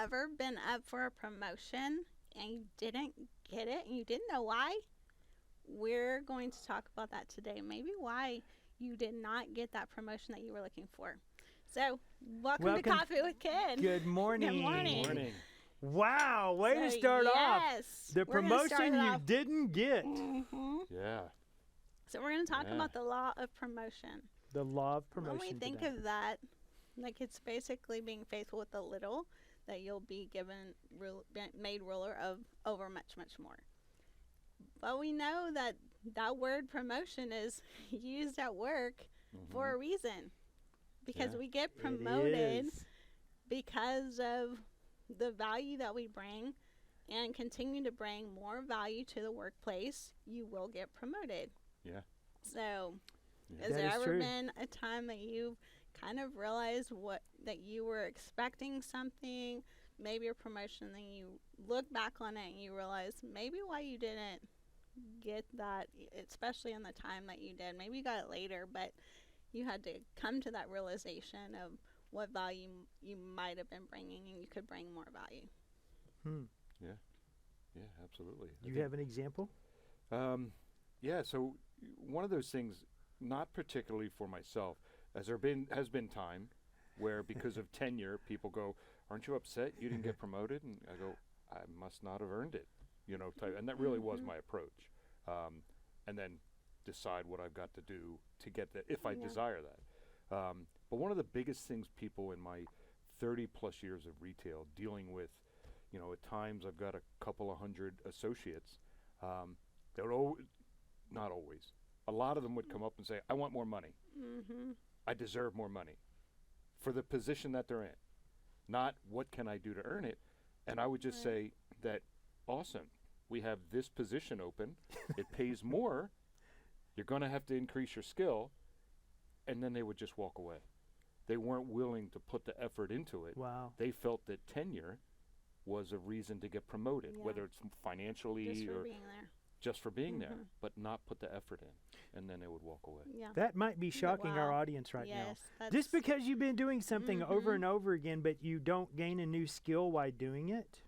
ever been up for a promotion and you didn't get it and you didn't know why? We're going to talk about that today. Maybe why you did not get that promotion that you were looking for. So, welcome to Coffee with Ken. Good morning. Good morning. Morning. Wow, way to So, start off. yes, The we're gonna start promotion it you off. didn't get. Yeah. So, we're going to talk Yeah. about the law of promotion. The law of promotion. When we think today. of that, like it's basically being faithful with the little that you'll be made ruler of over much, much more. But we know that that word promotion is used at work for a reason. Because Yeah. we get It promoted is. because of the value that we bring and continue to bring more value to the workplace, you will get promoted. Yeah. So, Yeah. has That there is ever true. been a time that you've kind of realized that you were expecting something, maybe a promotion, then you look back on it and you realize maybe why you didn't get that, especially in the time that you did. Maybe you got it later, but you had to come to that realization of what value you might have been bringing and you could bring more value. Yeah, absolutely. Do you have an example? Yeah, so one of those things, not particularly for myself, as has been time where because of tenure, people go, "Aren't you upset you didn't get promoted?" And I go, "I must not have earned it," and that really was my approach. And then decide what I've got to do to get that if I desire that. But one of the biggest things people in my 30 plus years of retail dealing with, at times I've got a couple of hundred associates. They would not always. A lot of them would come up and say, "I want more money. I deserve more money for the position that they're in. Not what can I do to earn it." And I would just say that, awesome. We have this position open. It pays more. You're going to have to increase your skill. And then they would just walk away. They weren't willing to put the effort into it. Wow. They felt that tenure was a reason to get promoted, Yeah. whether it's financially Just for or being there. just for being there, but not put the effort in. And then they would walk away. Yeah. That might be shocking our Wow. audience right Yes, now. that's- Just because you've been doing something over and over again, but you don't gain a new skill while doing it.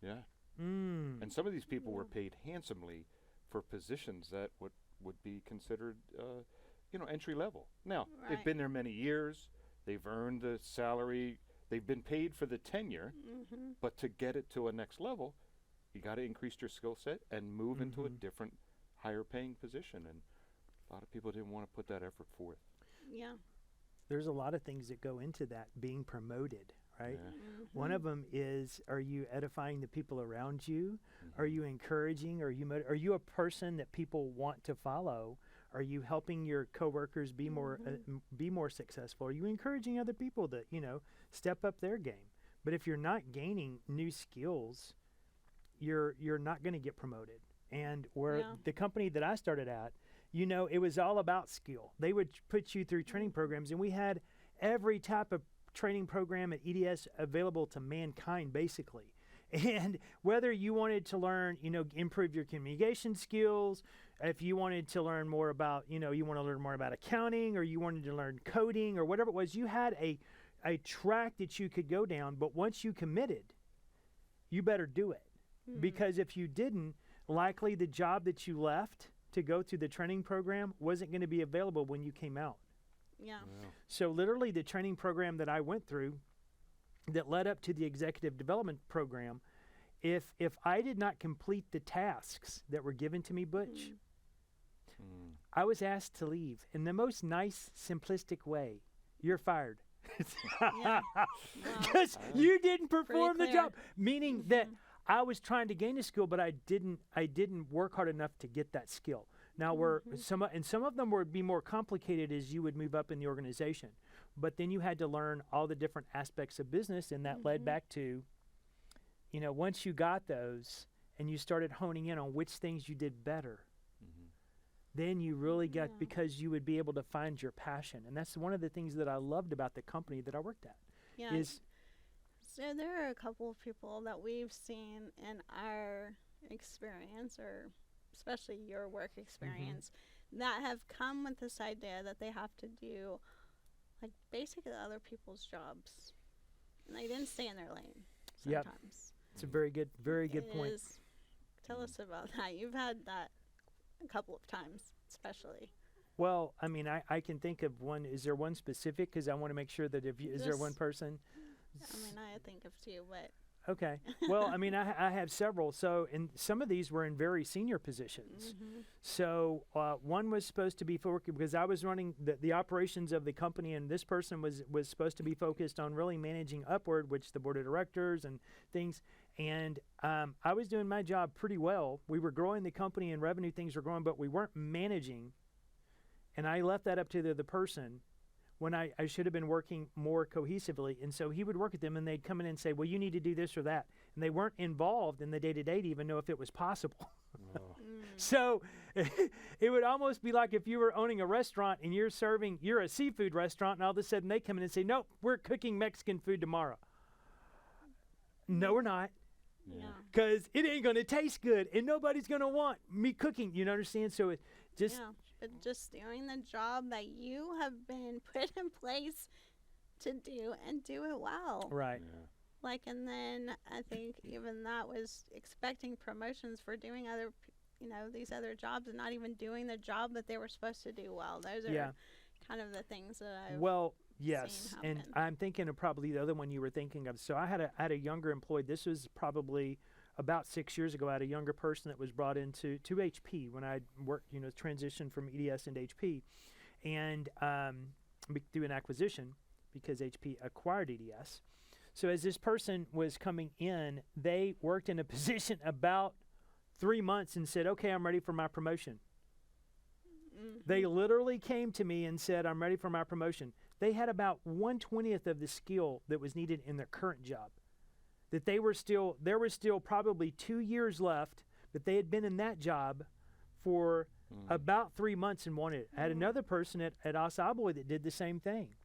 Yeah. Mm. And some of these people were paid handsomely for positions that would be considered, entry level. Now, they've Right. been there many years. They've earned the salary. They've been paid for the tenure. But to get it to a next level, you got to increase your skill set and move into a different, higher paying position. And a lot of people didn't want to put that effort forth. Yeah. There's a lot of things that go into that being promoted, right? Yeah. One of them is, are you edifying the people around you? Are you encouraging? Are you a person that people want to follow? Are you helping your coworkers be more successful? Are you encouraging other people to, step up their game? But if you're not gaining new skills, you're not going to get promoted. And where the company that I started at, it was all about skill. They would put you through training programs, and we had every type of training program at EDS available to mankind, basically. And whether you wanted to learn, improve your communication skills, if you wanted to learn more about, you want to learn more about accounting, or you wanted to learn coding, or whatever it was, you had a track that you could go down. But once you committed, you better do it. Because if you didn't, likely the job that you left to go through the training program wasn't going to be available when you came out. Yeah. So literally the training program that I went through that led up to the executive development program, if I did not complete the tasks that were given to me, Butch, I was asked to leave in the most nice, simplistic way. You're fired. Yeah. Because you didn't perform the clear. job. Meaning that I was trying to gain a skill, but I didn't work hard enough to get that skill. Now, some of them would be more complicated as you would move up in the organization. But then you had to learn all the different aspects of business, and that led back to, once you got those and you started honing in on which things you did better, then you really got, because you would be able to find your passion. And that's one of the things that I loved about the company that I worked at. Yeah. Is So there are a couple of people that we've seen in our experience, or especially your work experience, that have come with this idea that they have to do like basically other people's jobs. And they didn't stay in their lane. Yep. sometimes. It's a very good It point. is. Tell us about that. You've had that a couple of times, especially. Well, I mean, I can think of one. Is there one specific? Because I want to make sure that is there one Just- person? I mean, I think of two, but Okay. Well, I mean, I have several. So, and some of these were in very senior positions. So, one was supposed to be working because I was running the operations of the company, and this person was supposed to be focused on really managing upward, which the board of directors and things. And I was doing my job pretty well. We were growing the company, and revenue things were growing, but we weren't managing. And I left that up to the other person when I should have been working more cohesively. And so he would work with them, and they'd come in and say, well, you need to do this or that. And they weren't involved in the day-to-day to even know if it was possible. Oh. So it would almost be like if you were owning a restaurant and you're a seafood restaurant, and all of a sudden they come in and say, nope, we're cooking Mexican food tomorrow. No, we're not. yeah. Because it ain't going to taste good, and nobody's going to want me cooking. You know, understand? So it just, Yeah, but just doing the job that you have been put in place to do and do it well. right. Yeah. Like, and then I think even that was expecting promotions for doing other, these other jobs and not even doing the job that they were supposed to do well. Those are Yeah. kind of the things that I've. Well, yes, and happen. I'm thinking of probably the other one you were thinking of. So I had a younger employee. This was probably about 6 years ago. I had a younger person that was brought into HP when I worked, transitioned from EDS into HP, and through an acquisition because HP acquired EDS. So as this person was coming in, they worked in a position about 3 months and said, "Okay, I'm ready for my promotion." They literally came to me and said, "I'm ready for my promotion." They had about 1/20th of the skill that was needed in their current job. That there was still probably 2 years left, but they had been in that job for about 3 months and wanted it. I had another person at Asa Abloy that did the same thing.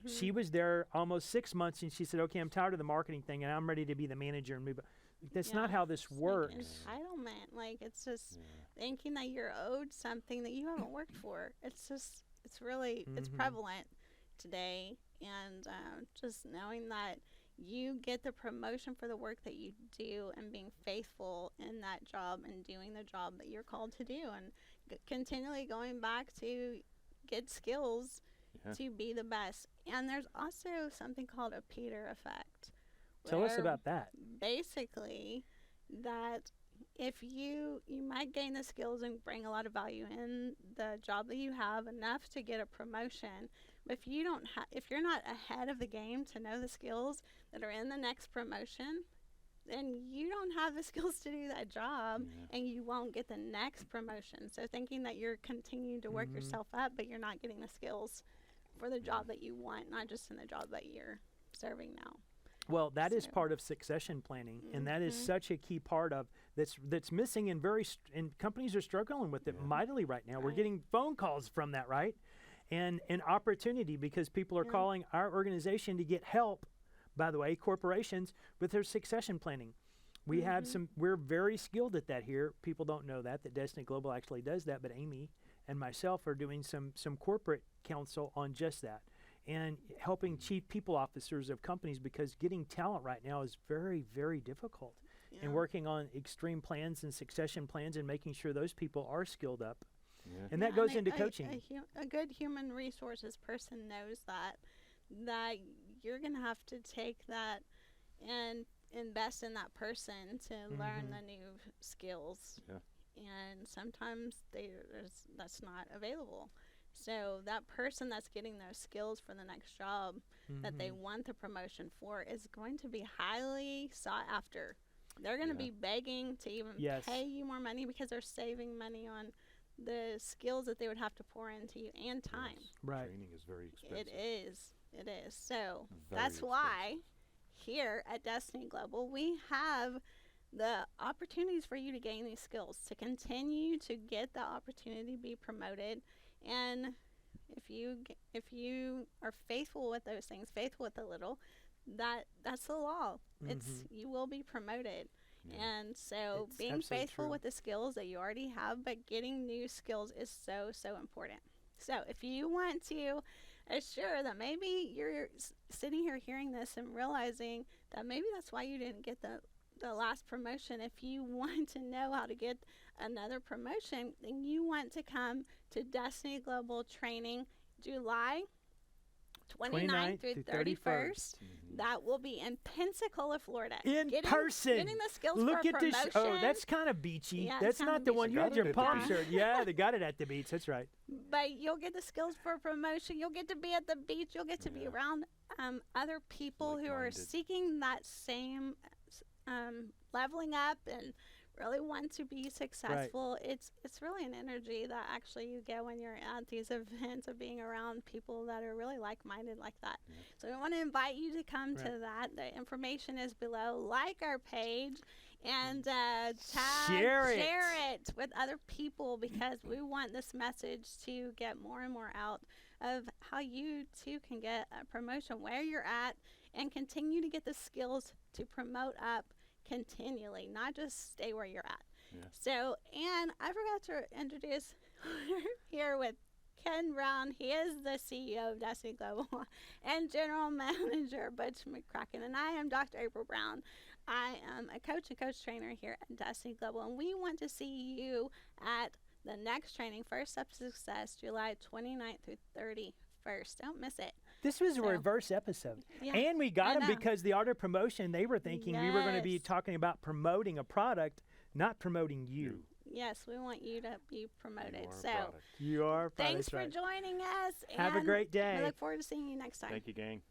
She was there almost 6 months, and she said, "Okay, I'm tired of the marketing thing, and I'm ready to be the manager and move." That's not how this It's like works. entitlement. Like, it's just Yeah. thinking that you're owed something that you haven't worked for. It's it's prevalent today. And just knowing that you get the promotion for the work that you do and being faithful in that job and doing the job that you're called to do and continually going back to get skills Yeah. to be the best. And there's also something called a Peter effect. Tell us where about that. basically that if you might gain the skills and bring a lot of value in the job that you have enough to get a promotion, but if you don't if you're not ahead of the game to know the skills that are in the next promotion, then you don't have the skills to do that job and you won't get the next promotion. So thinking that you're continuing to work yourself up but you're not getting the skills for the job that you want, not just in the job that you're serving now. Well, that is So- part of succession planning, and that is such a key part of that's missing, and and companies are struggling with it mightily right now. We're Right. getting phone calls from that, right? And an opportunity because people are calling our organization to get help. By the way, corporations with their succession planning. We have we're very skilled at that here. People don't know that Destiny Global actually does that, but Amy and myself are doing some corporate counsel on just that. And helping chief people officers of companies because getting talent right now is very, very difficult. And working on extreme plans and succession plans and making sure those people are skilled up. Yeah. And that Yeah, goes and into coaching. A good human resources person knows that you're going to have to take that and invest in that person to learn the new skills. Yeah. And sometimes that's not available. So that person that's getting those skills for the next job that they want the promotion for is going to be highly sought after. They're going to be begging to even Yes. pay you more money because they're saving money on the skills that they would have to pour into you and time. Yes. Right. Training is very expensive. It is. So Very that's why here at Destiny Global we have the opportunities for you to gain these skills, to continue to get the opportunity to be promoted. And if you are faithful with those things, faithful with the little, that's the law. It's you will be promoted. And so It's being absolutely faithful true. with the skills that you already have, but getting new skills is so important. So if you want to assure that maybe you're sitting here hearing this and realizing that maybe that's why you didn't get the last promotion. If you want to know how to get another promotion, then you want to come to Destiny Global Training July 29th through 31st. That will be in Pensacola, Florida. In person. Getting the skills Look for at this. promotion. Oh, that's kind of beachy. Yeah, it's That's kinda not the one beachy. you had Got your it at the palm beach. shirt. Yeah, they got it at the beach. That's right. But you'll get the skills for promotion. You'll get to be at the beach. You'll get to be Yeah. around other people who are Like-minded. seeking that same leveling up and really want to be successful. It's really an energy that actually you get when you're at these events of being around people that are really like-minded like that. Yeah. So we want to invite you to come to Right. that. The information is below. Like our page and Share it. share it with other people because we want this message to get more and more out of how you too can get a promotion where you're at and continue to get the skills to promote up continually, not just stay where you're at. Yeah. So, and I forgot to introduce we're here with Ken Brown. He is the CEO of Destiny Global and General Manager Butch McCracken. And I am Dr. April Brown. I am a coach and coach trainer here at Destiny Global. And we want to see you at the next training, First Step to Success, July 29th through 31st. Don't miss it. This was a So- reverse episode. Yeah. And we got I them know. because the art of promotion, they were thinking we were going to be Yes. talking about promoting a product, not promoting you. Yes, we want you to be promoted. You are a So, product. You are. thanks that's for right. joining us. Have a and great day. We look forward to seeing you next time. Thank you, gang.